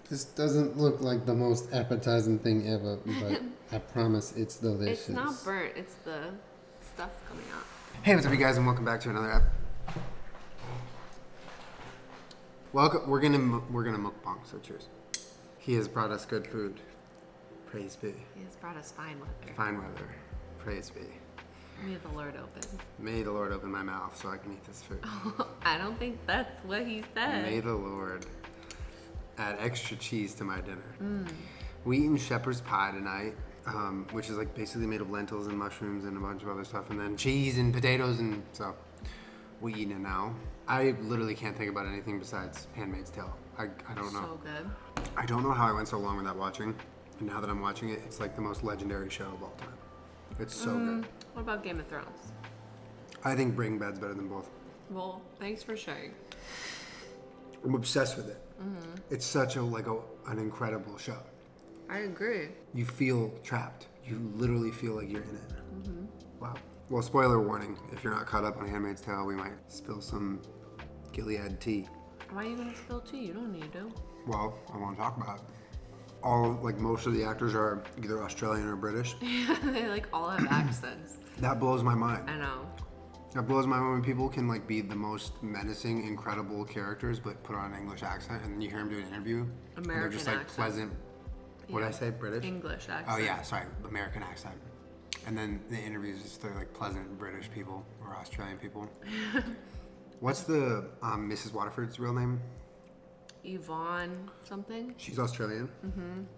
This doesn't look like the most appetizing thing ever, but I promise it's delicious. It's not burnt. It's the stuff coming out. Hey, what's up, you guys, and welcome back to another Welcome. We're gonna mukbang. So cheers. He has brought us good food. Praise be. He has brought us fine weather. Fine weather. Praise be. May the Lord open. May the Lord open my mouth so I can eat this food. I don't think that's what he said. May the Lord add extra cheese to my dinner. We eating shepherd's pie tonight, which is like basically made of lentils and mushrooms and a bunch of other stuff, and then cheese and potatoes, and so we eating it now. I literally can't think about anything besides Handmaid's Tale. I don't know. So good. I don't know how I went so long without watching, and now that I'm watching it, it's like the most legendary show of all time. It's so good. What about Game of Thrones? I think Breaking Bad's better than both. Well, thanks for sharing. I'm obsessed with it. It's such an incredible show. I agree. You feel trapped. You literally feel like you're in it. Wow. Well, spoiler warning, if you're not caught up on Handmaid's Tale, we might spill some Gilead tea. Why are you going to spill tea? You don't need to. Well, I want to talk about it. Most of the actors are either Australian or British. They all have accents. That blows my mind. I know. That blows my mind when people can be the most menacing, incredible characters, but put on an English accent, and then you hear them do an interview, and they're just accent. pleasant. What did I say? British? English accent. Oh yeah, sorry, American accent. And then the interviews just they're pleasant British people or Australian people. What's the Mrs. Waterford's real name? Yvonne something. She's Australian.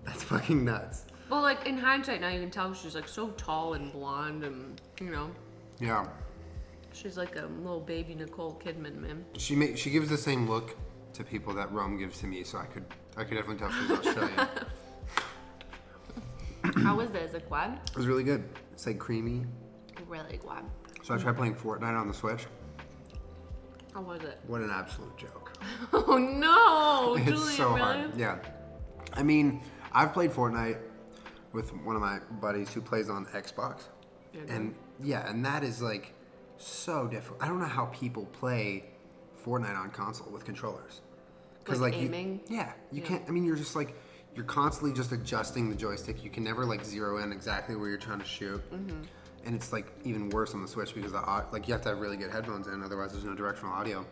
That's fucking nuts. Well, in hindsight now you can tell she's so tall and blonde and Yeah. She's like a little baby Nicole Kidman, man. She gives the same look to people that Rome gives to me, so I could definitely tell she's Australian. How was it? Is it guad? It was really good. It's creamy. Really guad. So I tried playing Fortnite on the Switch. How was it? What an absolute joke. Oh no, It's Julien, so really? hard. Yeah. I mean, I've played Fortnite with one of my buddies who plays on Xbox. And that is so difficult. I don't know how people play Fortnite on console with controllers. Because aiming? You can't. I mean, you're just you're constantly just adjusting the joystick. You can never zero in exactly where you're trying to shoot. And it's even worse on the Switch because you have to have really good headphones in, otherwise there's no directional audio.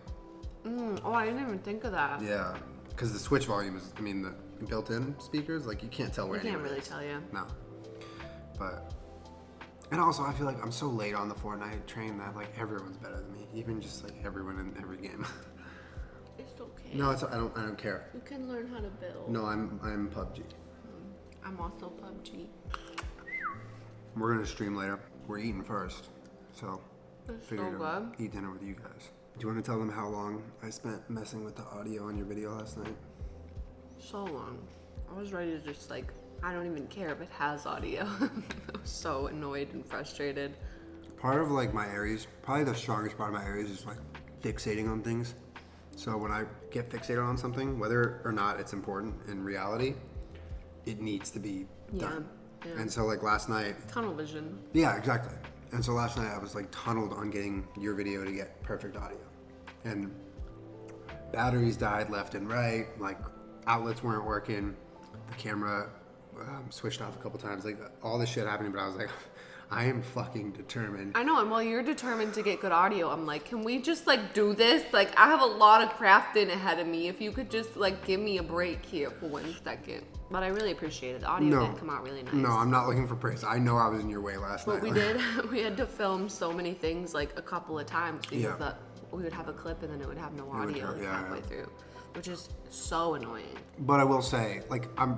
Oh, I didn't even think of that. Yeah, because the Switch volume is, the built-in speakers, you can't tell where I can't anyone really is. tell you. No. But, and also I feel I'm so late on the Fortnite train that everyone's better than me, even just everyone in every game. It's okay. No, I don't care. You can learn how to build. No, I'm PUBG. I'm also PUBG. We're gonna stream later. We're eating first, so That's figured so to good. eat dinner with you guys. Do you want to tell them how long I spent messing with the audio on your video last night? So long. I was ready to just I don't even care if it has audio. I was so annoyed and frustrated. Part of my Aries, probably the strongest part of my Aries is fixating on things. So when I get fixated on something, whether or not it's important in reality, it needs to be done. Yeah. And so last night. Tunnel vision. Yeah, exactly. And so last night I was tunneled on getting your video to get perfect audio. And batteries died left and right, outlets weren't working, the camera switched off a couple times, all this shit happening, but I was I am fucking determined. I know, and while you're determined to get good audio, I'm can we just do this? I have a lot of crafting ahead of me. If you could just give me a break here for 1 second. But I really appreciate it. The audio did come out really nice. No, I'm not looking for praise. I know I was in your way last night. But we did. We had to film so many things a couple of times because we would have a clip and then it would have no audio halfway through, which is so annoying. But I will say,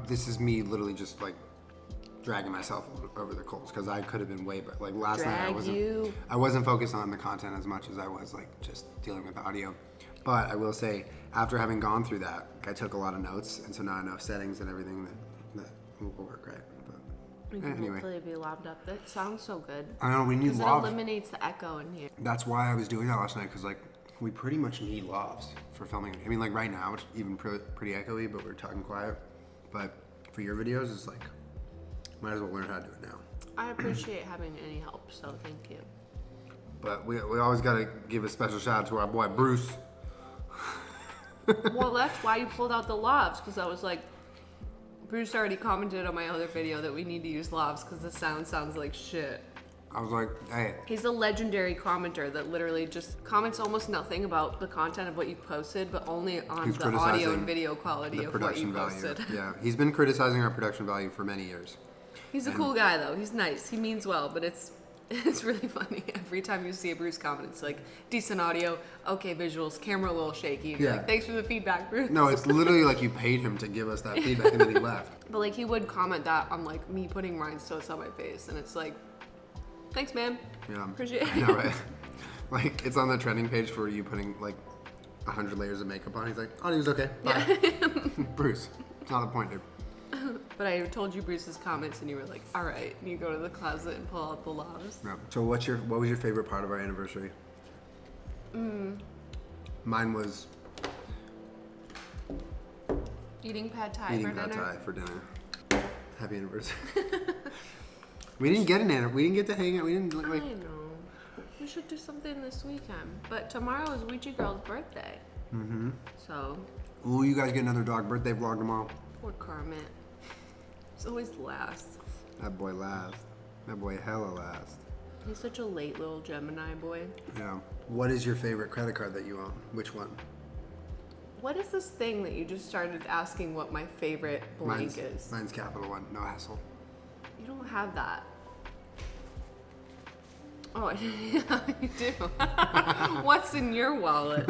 this is me literally just dragging myself over the coals because I could have been way better. Last night I wasn't focused on the content as much as I was just dealing with the audio. But I will say, after having gone through that, I took a lot of notes, and so now I know settings and everything that will work right. But anyway, hopefully be loud up. That sounds so good. I know we need because lavs. It eliminates the echo in here. That's why I was doing that last night because we pretty much need lavs for filming. I mean, right now it's even pretty echoey, but we're talking quiet. But for your videos, it's might as well learn how to do it now. I appreciate having any help, so thank you. But we always got to give a special shout out to our boy Bruce. Well, that's why you pulled out the lavs, because I was Bruce already commented on my other video that we need to use lavs because the sound sounds like shit. I was like, hey. He's a legendary commenter that literally just comments almost nothing about the content of what you posted, but only on the audio and video quality of what you posted. Yeah, he's been criticizing our production value for many years. He's a cool guy though. He's nice. He means well, but it's really funny. Every time you see a Bruce comment, it's like, decent audio, okay visuals, camera a little shaky. And you're like, thanks for the feedback, Bruce. No, it's literally like you paid him to give us that feedback and then he left. But like he would comment that on like me putting rhinestones on my face, and it's like, thanks, man. Yeah. Appreciate it. I know, right? Like, it's on the trending page for you putting like 100 layers of makeup on. He's like, oh, he was okay. Bye. Yeah. Bruce, it's not the point, dude. But I told you Bruce's comments, and you were like, all right. And you go to the closet and pull out the lavs. Yeah. So what was your favorite part of our anniversary? Mine was eating pad thai for dinner. Happy anniversary. We didn't get to hang out. We didn't like. I know. We should do something this weekend. But tomorrow is Ouija Girl's birthday. Mm-hmm. So. Ooh, you guys get another dog birthday vlog tomorrow. Poor Kermit. He's always last. That boy last. That boy hella last. He's such a late little Gemini boy. Yeah. What is your favorite credit card that you own? Which one? What is this thing that you just started asking what my favorite blank is? Mine's Capital One. No hassle. You don't have that. Oh, yeah, you do. What's in your wallet?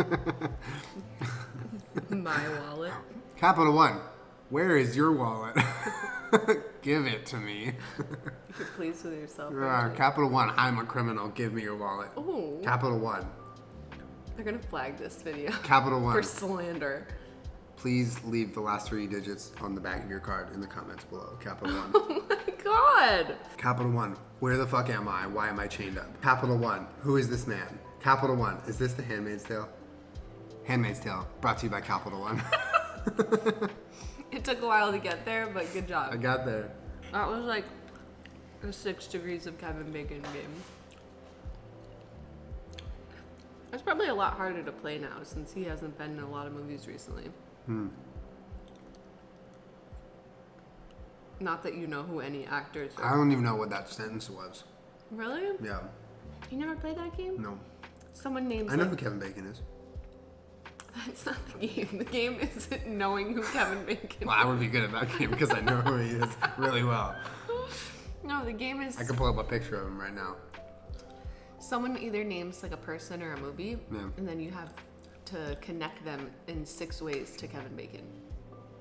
My wallet. Capital One. Where is your wallet? Give it to me. You're pleased with yourself. Capital One. I'm a criminal. Give me your wallet. Ooh. Capital One. They're gonna flag this video. Capital One. For slander. Please leave the last 3 digits on the back of your card in the comments below. Capital One. Oh my god. Capital One. Where the fuck am I? Why am I chained up? Capital One. Who is this man? Capital One. Is this the Handmaid's Tale? Handmaid's Tale. Brought to you by Capital One. It took a while to get there, but good job. I got there. That was like a 6 degrees of Kevin Bacon game. It's probably a lot harder to play now since he hasn't been in a lot of movies recently. Not that you know who any actors are. I don't even know what that sentence was. Really? Yeah. You never played that game? No. Someone names I know who Kevin Bacon is. That's not the game. The game isn't knowing who Kevin Bacon is. Well, I would be good at that game because I know who he is really well. No, the game is... I can pull up a picture of him right now. Someone either names like a person or a movie, Yeah. and then you have to connect them in 6 ways to Kevin Bacon.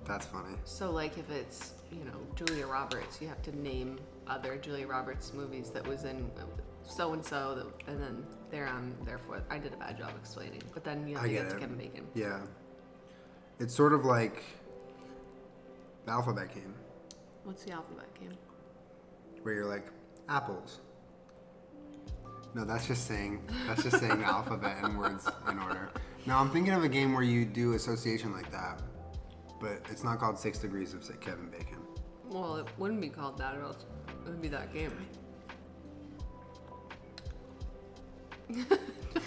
That's funny. So like if it's, you know, Julia Roberts, you have to name other Julia Roberts movies that was in so-and-so, and then they're on, therefore, I did a bad job explaining. But then you have to get to Kevin Bacon. Yeah. It's sort of like the alphabet game. What's the alphabet game? Where you're like, apples. No, that's just saying the alphabet and words in order. No, I'm thinking of a game where you do association like that. But it's not called 6 Degrees of Kevin Bacon. Well, it wouldn't be called that, or else it would be that game.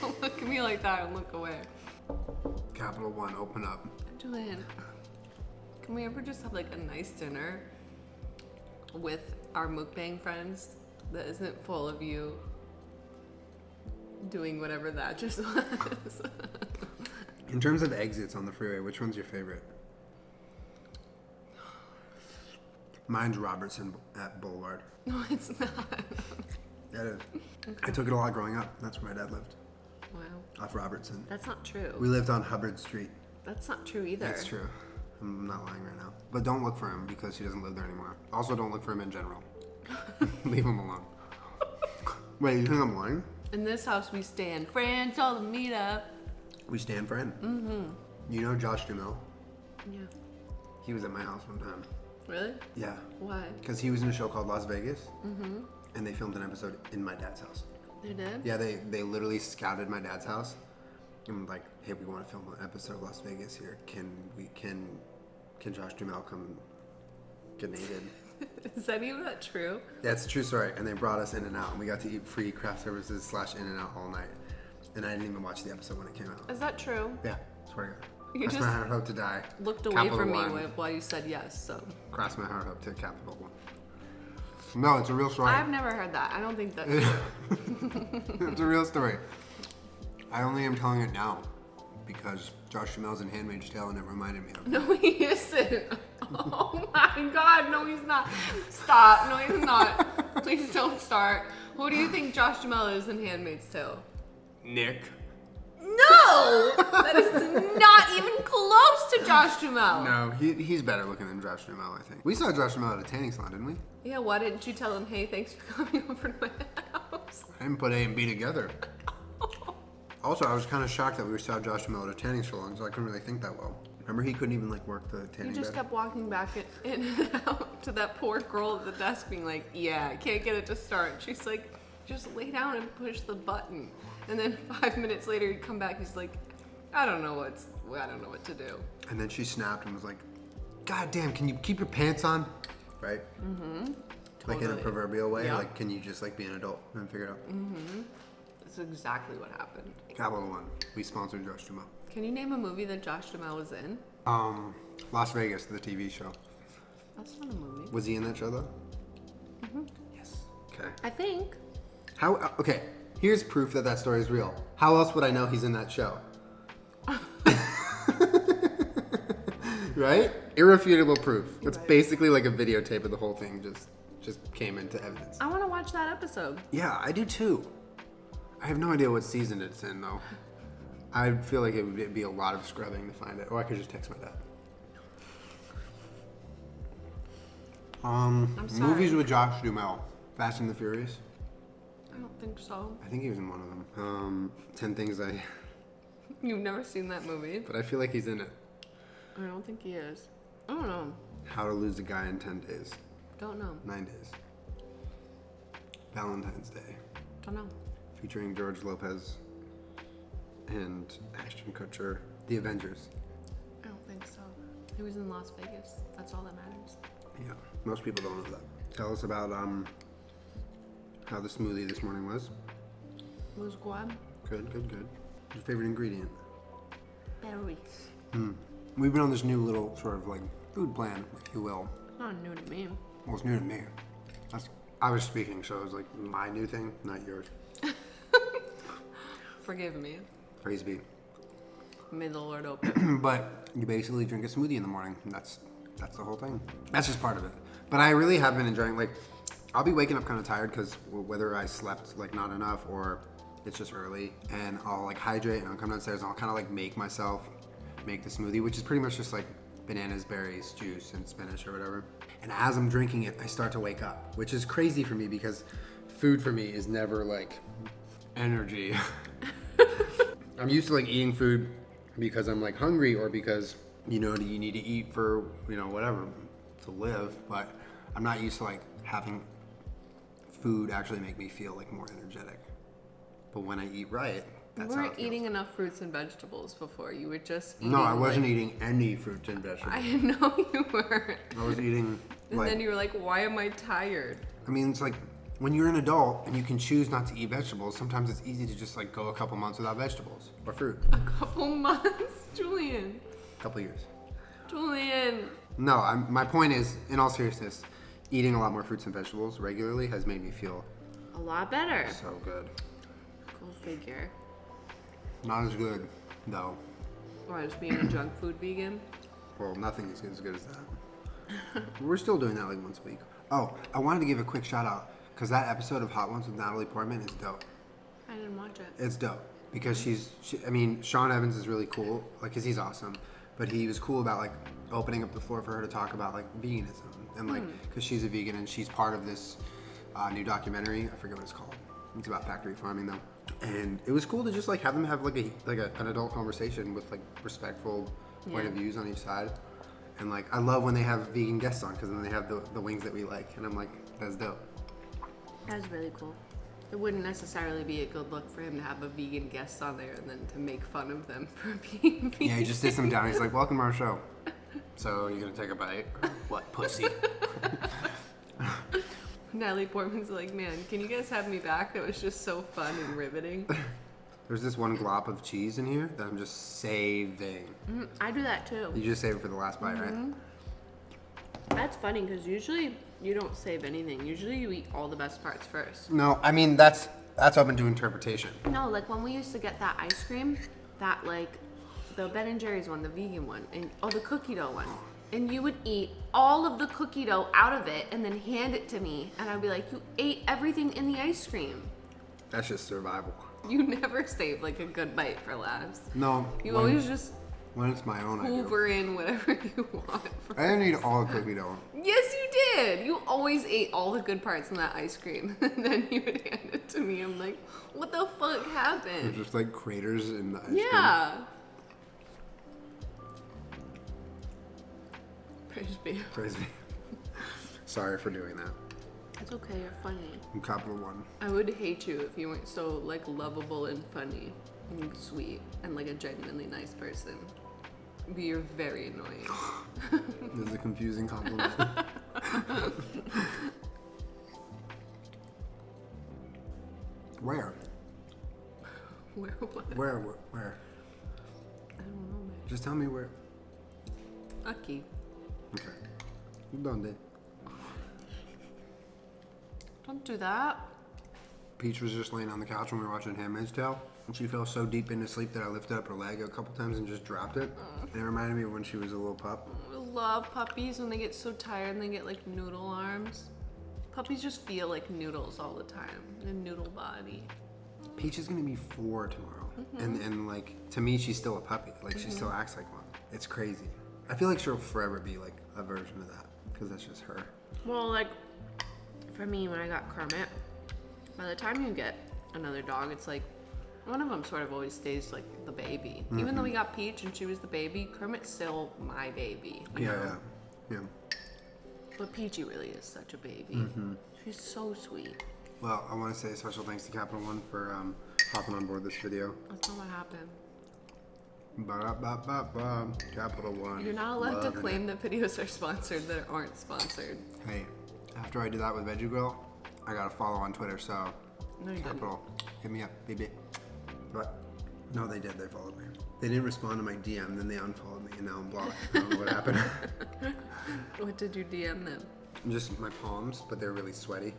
Don't look at me like that and look away. Capital One, open up. Julien, can we ever just have like a nice dinner with our mukbang friends that isn't full of you doing whatever that just was? In terms of exits on the freeway, which one's your favorite? Mine's Robertson at Boulevard. No, it's not. Yeah, it is. Okay. I took it a lot growing up. That's where my dad lived. Wow. Off Robertson. That's not true. We lived on Hubbard Street. That's not true either. That's true. I'm not lying right now. But don't look for him because he doesn't live there anymore. Also, don't look for him in general. Leave him alone. Wait, you think I'm lying? In this house, we stand friends, solomita. We stand friend. Mm-hmm. You know Josh Duhamel? Yeah. He was at my house one time. Really? Yeah. Why? Because he was in a show called Las Vegas. Mm-hmm. And they filmed an episode in my dad's house. They did? Yeah, they literally scouted my dad's house. And like, hey, we want to film an episode of Las Vegas here. Can Josh Duhamel come get naked? Is any of that true? Yeah, it's a true story. And they brought us In-N-Out, and we got to eat free craft services / In-N-Out all night. And I didn't even watch the episode when it came out. Is that true? Yeah, swear to God. You Cross just my heart, hope to die. looked away Capital from me One. while you said yes, so. Cross my heart, hope to capital One. No, it's a real story. I've never heard that. I don't think that's true. It's a real story. I only am telling it now because Josh Duhamel's in Handmaid's Tale and it reminded me of it. No, he isn't. Oh my God, no, he's not. Stop. No, he's not. Please don't start. Who do you think Josh Duhamel is in Handmaid's Tale? Nick. No! That is not even close to Josh Duhamel. No, he's better looking than Josh Duhamel, I think. We saw Josh Duhamel at a tanning salon, didn't we? Yeah, why didn't you tell him, hey, thanks for coming over to my house? I didn't put A and B together. Also, I was kind of shocked that we saw Josh Duhamel at a tanning salon, so I couldn't really think that well. Remember, he couldn't even like work the tanning He just bed? kept walking back in and out to that poor girl at the desk being like, yeah, I can't get it to start. She's like, just lay down and push the button. And then 5 minutes later, he'd come back, he's like, I don't know what to do. And then she snapped and was like, God damn, can you keep your pants on? Right? Mm-hmm. Like in a Totally. proverbial way? Yep. Like, can you just like be an adult and figure it out? Mm-hmm. That's exactly what happened. Capital One. We sponsored Josh Duhamel. Can you name a movie that Josh Duhamel was in? Las Vegas, the TV show. That's not a movie. Was he in that show though? Mm-hmm. Yes. Okay. I think. How? Okay. Here's proof that that story is real. How else would I know he's in that show? Right? Irrefutable proof. It's Right. basically like a videotape of the whole thing. Just came into evidence. I want to watch that episode. Yeah, I do too. I have no idea what season it's in though. I feel like it would be a lot of scrubbing to find it, or I could just text my dad. I'm sorry. Movies with Josh Duhamel. Fast and the Furious. I don't think so. I think he was in one of them. 10 Things I... You've never seen that movie? But I feel like he's in it. I don't think he is. I don't know. How to Lose a Guy in 10 Days. Don't know. 9 days. Valentine's Day. Don't know. Featuring George Lopez and Ashton Kutcher. The Avengers. I don't think so. He was in Las Vegas. That's all that matters. Yeah, most people don't know that. Tell us about how the smoothie this morning was. It was guam. Good. What's your favorite ingredient? Berries. We've been on this new little sort of like food plan, if you will. It's not new to me. Well, it's new to me. I was speaking, so it was like my new thing, not yours. Forgive me. Praise be. May the Lord open. But you basically drink a smoothie in the morning. And that's the whole thing. That's just part of it. But I really have been enjoying, like, I'll be waking up kind of tired because whether I slept like not enough or it's just early, and I'll like hydrate and I'll come downstairs and I'll kind of like make the smoothie, which is pretty much just like bananas, berries, juice, and spinach or whatever. And as I'm drinking it, I start to wake up, which is crazy for me because food for me is never like energy. I'm used to like eating food because I'm like hungry or because, you know, you need to eat for, you know, whatever, to live. But I'm not used to like having food actually make me feel like more energetic. But when I eat right, You that's how it weren't feels. eating enough fruits and vegetables before. You were just eating. No, I wasn't like, eating any fruits and vegetables. I know you weren't. I was eating And like, then you were like, why am I tired? I mean, it's like when you're an adult and you can choose not to eat vegetables, sometimes it's easy to just like go a couple months without vegetables or fruit. A couple months, Julien. A couple years. Julian. No, my point is, in all seriousness, eating a lot more fruits and vegetables regularly has made me feel A lot better. so good. Go figure. Not as good, though. Why, just being a junk food vegan? Well, nothing is as good as that. We're still doing that like once a week. Oh, I wanted to give a quick shout out because that episode of Hot Ones with Natalie Portman is dope. I didn't watch it. It's dope because Sean Evans is really cool, like, cause he's awesome, but he was cool about like opening up the floor for her to talk about like veganism and like, cause she's a vegan and she's part of this new documentary. I forget what it's called. It's about factory farming though, and it was cool to just like have them have an adult conversation with like respectful point of views on each side. And like, I love when they have vegan guests on because then they have the wings that we like, and I'm like, that's dope. That's really cool. It wouldn't necessarily be a good look for him to have a vegan guest on there and then to make fun of them for being vegan. Yeah, he just sits them down. He's like, welcome to our show. So, you gonna take a bite? Or what, pussy? Natalie Portman's like, man, can you guys have me back? That was just so fun and riveting. There's this one glop of cheese in here that I'm just saving. I do that too. You just save it for the last bite, right? That's funny because usually you don't save anything. Usually you eat all the best parts first. No, I mean that's open to interpretation. No, like when we used to get that ice cream, that like the Ben and Jerry's one, the vegan one, and the cookie dough one. And you would eat all of the cookie dough out of it and then hand it to me. And I'd be like, you ate everything in the ice cream. That's just survival. You never save like a good bite for last. No. You always just when it's my own, hoover in whatever you want. I didn't eat all the cookie dough. Yes, you did. You always ate all the good parts in that ice cream. And then you would hand it to me. I'm like, what the fuck happened? There's just like craters in the ice cream. Yeah. Praise be. Praise me. Sorry for doing that. It's okay, you're funny. I'm Capital One. I would hate you if you weren't so like lovable and funny and sweet and like a genuinely nice person. But you're very annoying. This is a confusing compliment. Where? Where what? Where? I don't know, man. Just tell me where. Aquí. Okay. ¿Dónde? Don't do that. Peach was just laying on the couch when we were watching Handmaid's Tale, and she fell so deep into sleep that I lifted up her leg a couple times and just dropped it. And it reminded me of when she was a little pup. I love puppies when they get so tired and they get like noodle arms. Puppies just feel like noodles all the time. A noodle body. Peach is gonna be 4 tomorrow, and like to me, she's still a puppy. Like she still acts like one. It's crazy. I feel like she'll forever be like a version of that because that's just her. Well, like for me, when I got Kermit, by the time you get another dog, it's like one of them sort of always stays like the baby. Even though we got Peach and she was the baby, Kermit's still my baby. You know? Yeah. But Peachy really is such a baby. She's so sweet. Well, I want to say a special thanks to Capital One for hopping on board this video. That's not what happened. Ba-da-ba-ba-ba. Capital One. You're not allowed to Loving claim that videos are sponsored that aren't sponsored. Hey, after I did that with Veggie Grill, I got a follow on Twitter, so No, you Capital, hit me up, baby. But no, they did. They followed me. They didn't respond to my DM, then they unfollowed me, and now I'm blocked. I don't know what happened. What did you DM them? Just my palms, but they're really sweaty.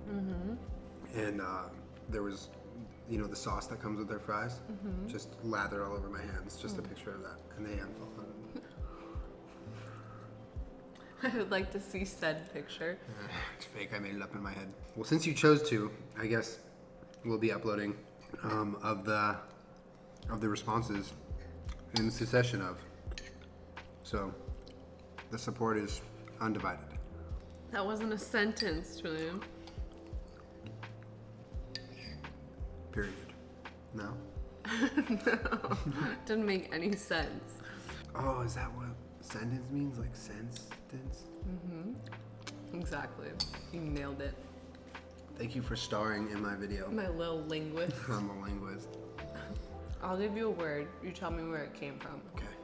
And there was, the sauce that comes with their fries, just lathered all over my hands. Just a picture of that, and they unfollowed me. I would like to see said picture. It's fake. I made it up in my head. Well, since you chose to, I guess we'll be uploading of the responses in succession of. So the support is undivided. That wasn't a sentence, Julien. Period. No? No, didn't make any sense. Oh, is that what sentence means? Like sentence? Exactly. You nailed it. Thank you for starring in my video. My little linguist. I'm a linguist. I'll give you a word. You tell me where it came from. Okay.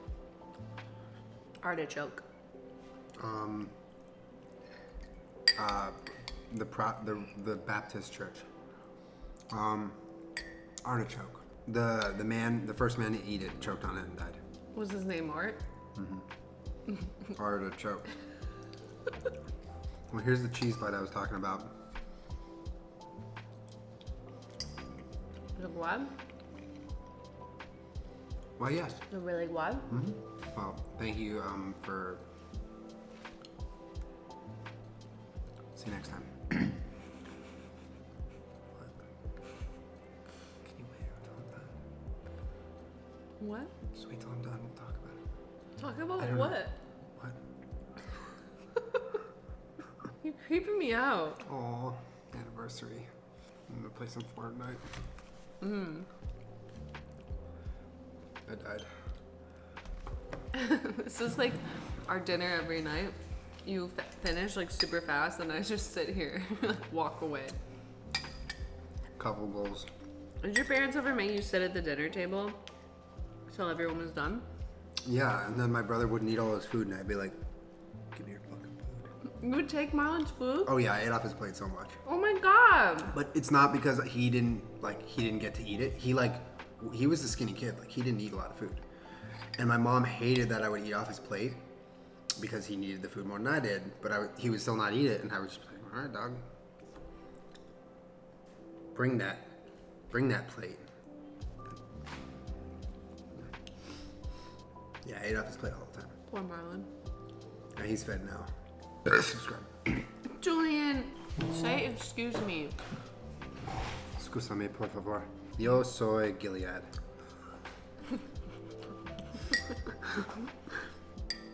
Artichoke. The Baptist church. Artichoke. The first man to eat it choked on it and died. Was his name Art? Artichoke. Well, here's the cheese bite I was talking about. The what? Well, yes. The really what? Well, thank you for. See you next time. What? Can you wait until I'm done? What? Just wait till I'm done. We'll talk about it. Talk about I don't what? know. What? You're creeping me out. Oh, anniversary. I'm gonna play some Fortnite. I died. This is like our dinner every night. You finish like super fast, and I just sit here, like walk away. Couple goals. Did your parents ever make you sit at the dinner table till everyone was done? Yeah, and then my brother wouldn't eat all his food, and I'd be like, "Give me your fucking food." You would take Marlon's food? Oh yeah, I ate off his plate so much. Oh my god. But it's not because he didn't get to eat it. He was a skinny kid. Like he didn't eat a lot of food. And my mom hated that I would eat off his plate because he needed the food more than I did. But he would still not eat it, and I was just like, all right, dog, bring that plate. Yeah, I ate off his plate all the time. Poor Marlon. And he's fed now. Subscribe. Julien, say excuse me. Excúsame, por favor. Yo soy Gilead.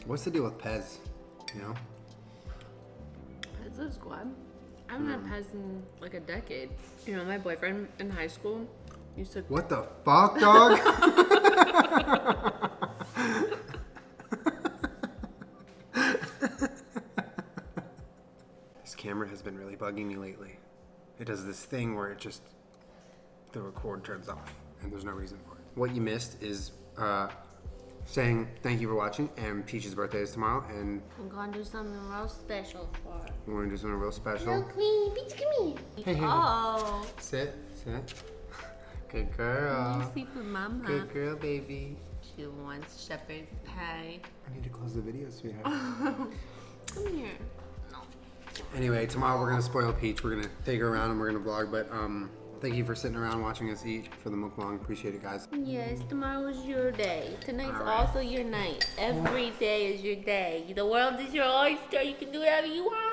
What's the deal with Pez? You know? Pez is good. I haven't had Pez in like a decade. You know, my boyfriend in high school used to. What the fuck, dog? This camera has been really bugging me lately. It does this thing where the record turns off, and there's no reason for it. What you missed is saying thank you for watching, and Peach's birthday is tomorrow, and I'm gonna do something real special for her. we're gonna do something real special. No, Queen, Peach, come here. Oh. Sit. Good girl. You sleep with Mama. Good girl, baby. She wants shepherd's pie. I need to close the video, sweetheart. Come here. Anyway, tomorrow we're gonna spoil Peach. We're gonna take her around and we're gonna vlog. But thank you for sitting around watching us eat for the mukbang. Appreciate it, guys. Yes, tomorrow's your day. Tonight's All right. also your night. Every day is your day. The world is your oyster. You can do whatever you want.